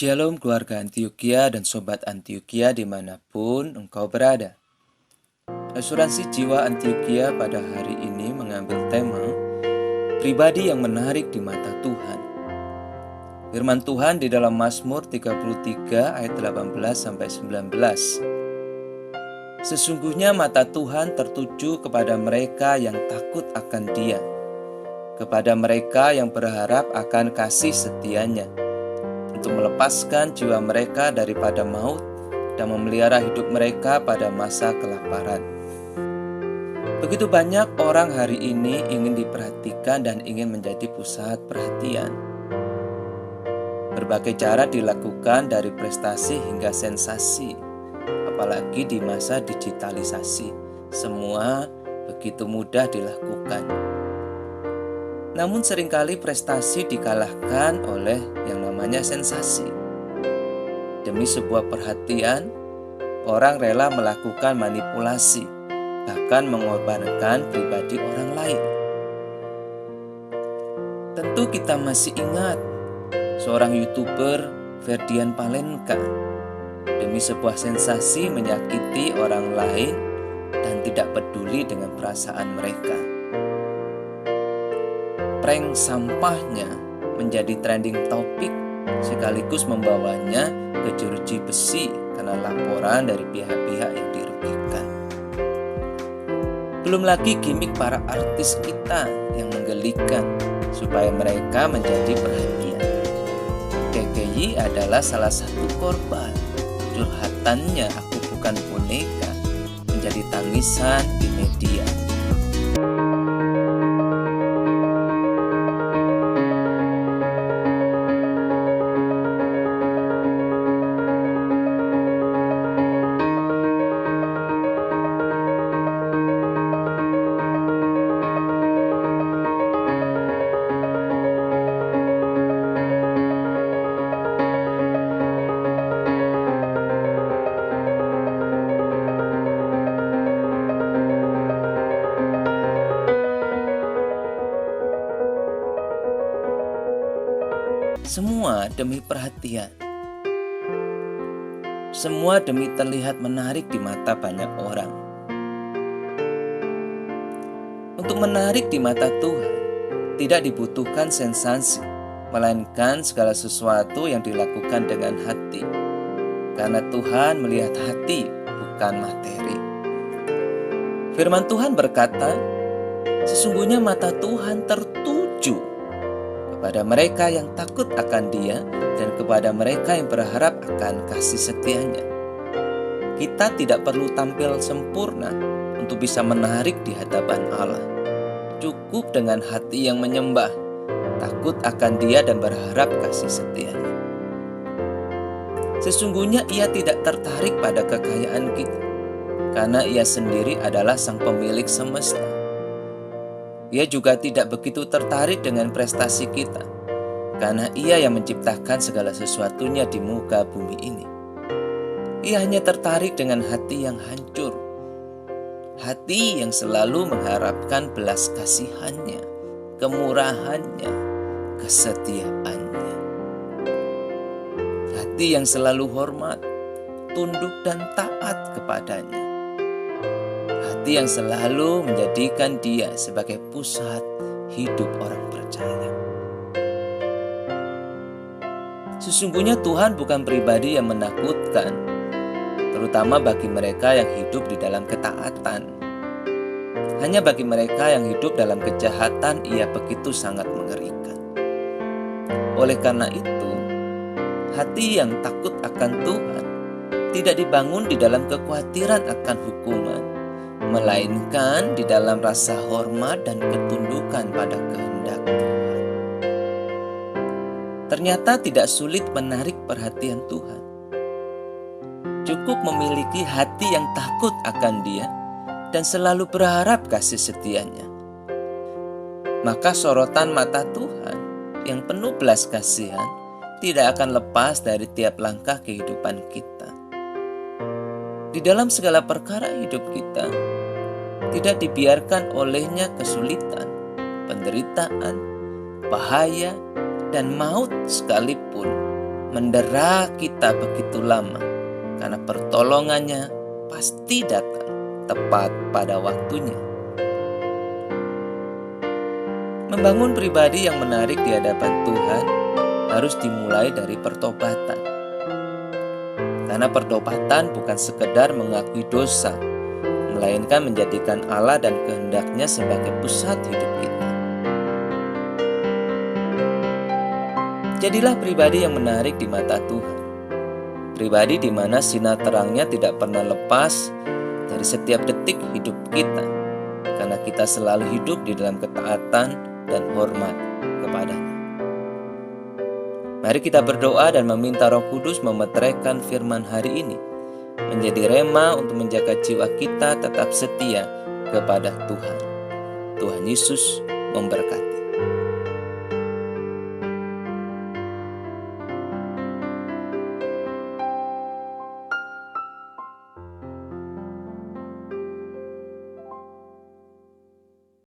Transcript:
Shalom keluarga Antioquia dan Sobat Antioquia dimanapun engkau berada. Asuransi Jiwa Antioquia pada hari ini mengambil tema pribadi yang menarik di mata Tuhan. Firman Tuhan di dalam Mazmur 33 ayat 18-19. Sesungguhnya mata Tuhan tertuju kepada mereka yang takut akan Dia, kepada mereka yang berharap akan kasih setia-Nya, untuk melepaskan jiwa mereka daripada maut dan memelihara hidup mereka pada masa kelaparan. Begitu banyak orang hari ini ingin diperhatikan dan ingin menjadi pusat perhatian. Berbagai cara dilakukan dari prestasi hingga sensasi, apalagi di masa digitalisasi. Semua begitu mudah dilakukan. Namun seringkali prestasi dikalahkan oleh yang namanya sensasi. Demi sebuah perhatian, orang rela melakukan manipulasi, bahkan mengorbankan pribadi orang lain. Tentu kita masih ingat seorang YouTuber, Ferdian Paleka, demi sebuah sensasi menyakiti orang lain dan tidak peduli dengan perasaan mereka. Prank sampahnya menjadi trending topik sekaligus membawanya ke jeruji besi karena laporan dari pihak-pihak yang dirugikan. Belum lagi gimik para artis kita yang menggelikan supaya mereka menjadi perhatian. KKY adalah salah satu korban. Curhatannya "aku bukan boneka" menjadi tangisan di media. Semua demi perhatian. Semua demi terlihat menarik di mata banyak orang. Untuk menarik di mata Tuhan, tidak dibutuhkan sensasi, melainkan segala sesuatu yang dilakukan dengan hati. Karena Tuhan melihat hati, bukan materi. Firman Tuhan berkata, sesungguhnya mata Tuhan tertuju kepada mereka yang takut akan Dia dan kepada mereka yang berharap akan kasih setia-Nya. Kita tidak perlu tampil sempurna untuk bisa menarik di hadapan Allah. Cukup dengan hati yang menyembah, takut akan Dia dan berharap kasih setia-Nya. Sesungguhnya Ia tidak tertarik pada kekayaan kita, karena Ia sendiri adalah Sang Pemilik semesta. Ia juga tidak begitu tertarik dengan prestasi kita, karena Ia yang menciptakan segala sesuatunya di muka bumi ini. Ia hanya tertarik dengan hati yang hancur, hati yang selalu mengharapkan belas kasihannya, kemurahannya, kesetiaannya. Hati yang selalu hormat, tunduk dan taat kepadanya. Hati yang selalu menjadikan Dia sebagai pusat hidup orang percaya. Sesungguhnya Tuhan bukan pribadi yang menakutkan, terutama bagi mereka yang hidup di dalam ketaatan. Hanya bagi mereka yang hidup dalam kejahatan Ia begitu sangat mengerikan. Oleh karena itu, hati yang takut akan Tuhan tidak dibangun di dalam kekhawatiran akan hukuman, melainkan di dalam rasa hormat dan ketundukan pada kehendak Tuhan. Ternyata tidak sulit menarik perhatian Tuhan. Cukup memiliki hati yang takut akan Dia dan selalu berharap kasih setia-Nya. Maka sorotan mata Tuhan yang penuh belas kasihan tidak akan lepas dari tiap langkah kehidupan kita. Di dalam segala perkara hidup kita, tidak dibiarkan olehnya kesulitan, penderitaan, bahaya, dan maut sekalipun mendera kita begitu lama, karena pertolongannya pasti datang tepat pada waktunya. Membangun pribadi yang menarik di hadapan Tuhan harus dimulai dari pertobatan. Karena pertobatan bukan sekedar mengakui dosa, melainkan menjadikan Allah dan kehendaknya sebagai pusat hidup kita. Jadilah pribadi yang menarik di mata Tuhan. Pribadi di mana sinar terangnya tidak pernah lepas dari setiap detik hidup kita, karena kita selalu hidup di dalam ketaatan dan hormat kepadanya. Mari kita berdoa dan meminta Roh Kudus memeteraikan firman hari ini, menjadi rema untuk menjaga jiwa kita tetap setia kepada Tuhan. Tuhan Yesus memberkati.